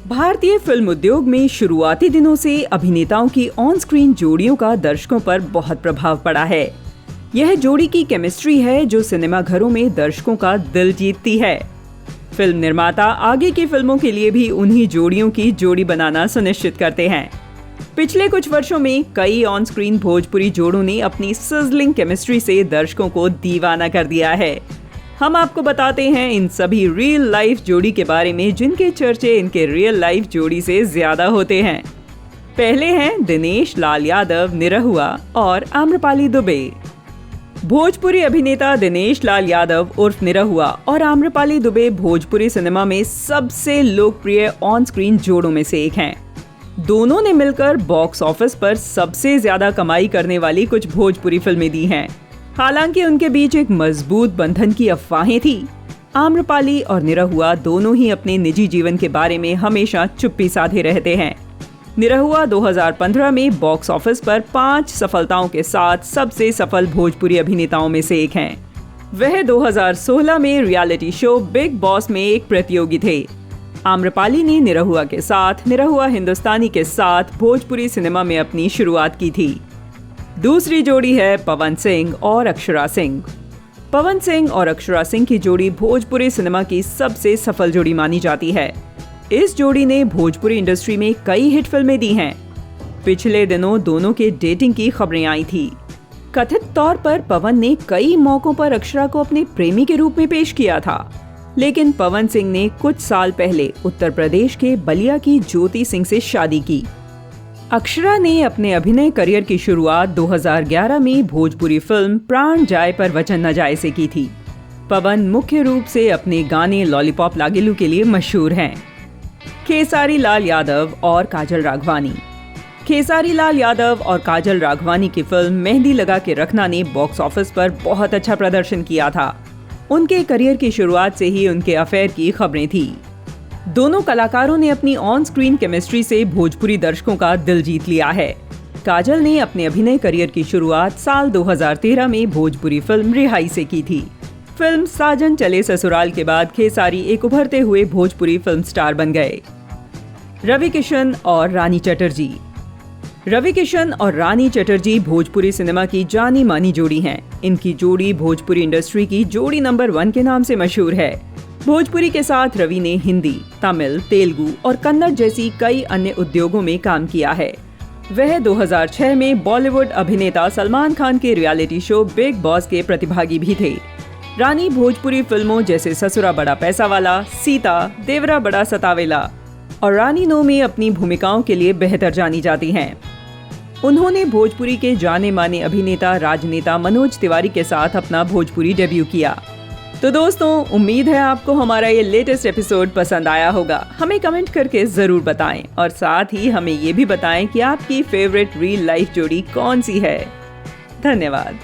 भारतीय फिल्म उद्योग में शुरुआती दिनों से अभिनेताओं की ऑन स्क्रीन जोड़ियों का दर्शकों पर बहुत प्रभाव पड़ा है। यह जोड़ी की केमिस्ट्री है जो सिनेमा घरों में दर्शकों का दिल जीतती है। फिल्म निर्माता आगे की फिल्मों के लिए भी उन्हीं जोड़ियों की जोड़ी बनाना सुनिश्चित करते हैं। पिछले कुछ वर्षों में कई ऑन स्क्रीन भोजपुरी जोड़ों ने अपनी सिजलिंग केमिस्ट्री से दर्शकों को दीवाना कर दिया है। हम आपको बताते हैं इन सभी रियल लाइफ जोड़ी के बारे में जिनके चर्चे इनके रियल लाइफ जोड़ी से ज्यादा होते हैं। पहले हैं दिनेश लाल यादव निरहुआ और आम्रपाली दुबे। भोजपुरी अभिनेता दिनेश लाल यादव उर्फ निरहुआ और आम्रपाली दुबे भोजपुरी सिनेमा में सबसे लोकप्रिय ऑन स्क्रीन जोड़ों में से एक हैं। दोनों ने मिलकर बॉक्स ऑफिस पर सबसे ज्यादा कमाई करने वाली कुछ भोजपुरी फिल्में दी हैं। हालांकि उनके बीच एक मजबूत बंधन की अफवाहें थी। आम्रपाली और निरहुआ दोनों ही अपने निजी जीवन के बारे में हमेशा चुप्पी साधे रहते हैं। निरहुआ 2015 में बॉक्स ऑफिस पर 5 सफलताओं के साथ सबसे सफल भोजपुरी अभिनेताओं में से एक हैं। वह 2016 में रियलिटी शो बिग बॉस में एक प्रतियोगी थे। आम्रपाली ने निरहुआ के साथ निरहुआ हिंदुस्तानी के साथ भोजपुरी सिनेमा में अपनी शुरुआत की थी। दूसरी जोड़ी है पवन सिंह और अक्षरा सिंह। पवन सिंह और अक्षरा सिंह की जोड़ी भोजपुरी सिनेमा की सबसे सफल जोड़ी मानी जाती है। इस जोड़ी ने भोजपुरी इंडस्ट्री में कई हिट फिल्में दी हैं। पिछले दिनों दोनों के डेटिंग की खबरें आई थी। कथित तौर पर पवन ने कई मौकों पर अक्षरा को अपने प्रेमी के रूप में पेश किया था, लेकिन पवन सिंह ने कुछ साल पहले उत्तर प्रदेश के बलिया की ज्योति सिंह से शादी की। अक्षरा ने अपने अभिनय करियर की शुरुआत 2011 में भोजपुरी फिल्म प्राण जाए पर वचन न जाए से की थी। पवन मुख्य रूप से अपने गाने लॉलीपॉप लागेलू के लिए मशहूर हैं। खेसारी लाल यादव और काजल राघवानी। खेसारी लाल यादव और काजल राघवानी की फिल्म मेहंदी लगा के रखना ने बॉक्स ऑफिस पर बहुत अच्छा प्रदर्शन किया था। उनके करियर की शुरुआत से ही उनके अफेयर की खबरें थी। दोनों कलाकारों ने अपनी ऑन स्क्रीन केमिस्ट्री से भोजपुरी दर्शकों का दिल जीत लिया है। काजल ने अपने अभिनय करियर की शुरुआत साल 2013 में भोजपुरी फिल्म रिहाई से की थी। फिल्म साजन चले ससुराल के बाद खेसारी एक उभरते हुए भोजपुरी फिल्म स्टार बन गए। रवि किशन और रानी चटर्जी। रवि किशन और रानी चटर्जी भोजपुरी सिनेमा की जानी मानी जोड़ी हैं। इनकी जोड़ी भोजपुरी इंडस्ट्री की जोड़ी नंबर 1 के नाम से मशहूर है। भोजपुरी के साथ रवि ने हिंदी, तमिल, तेलुगु और कन्नड़ जैसी कई अन्य उद्योगों में काम किया है। वह 2006 में बॉलीवुड अभिनेता सलमान खान के रियलिटी शो बिग बॉस के प्रतिभागी भी थे। रानी भोजपुरी फिल्मों जैसे ससुरा बड़ा पैसा वाला, सीता, देवरा बड़ा सतावेला और रानी नो में अपनी भूमिकाओं के लिए बेहतर जानी जाती हैं। उन्होंने भोजपुरी के जाने माने अभिनेता राजनेता मनोज तिवारी के साथ अपना भोजपुरी डेब्यू किया। तो दोस्तों, उम्मीद है आपको हमारा ये लेटेस्ट एपिसोड पसंद आया होगा। हमें कमेंट करके जरूर बताएं और साथ ही हमें ये भी बताएं कि आपकी फेवरेट रियल लाइफ जोड़ी कौन सी है। धन्यवाद।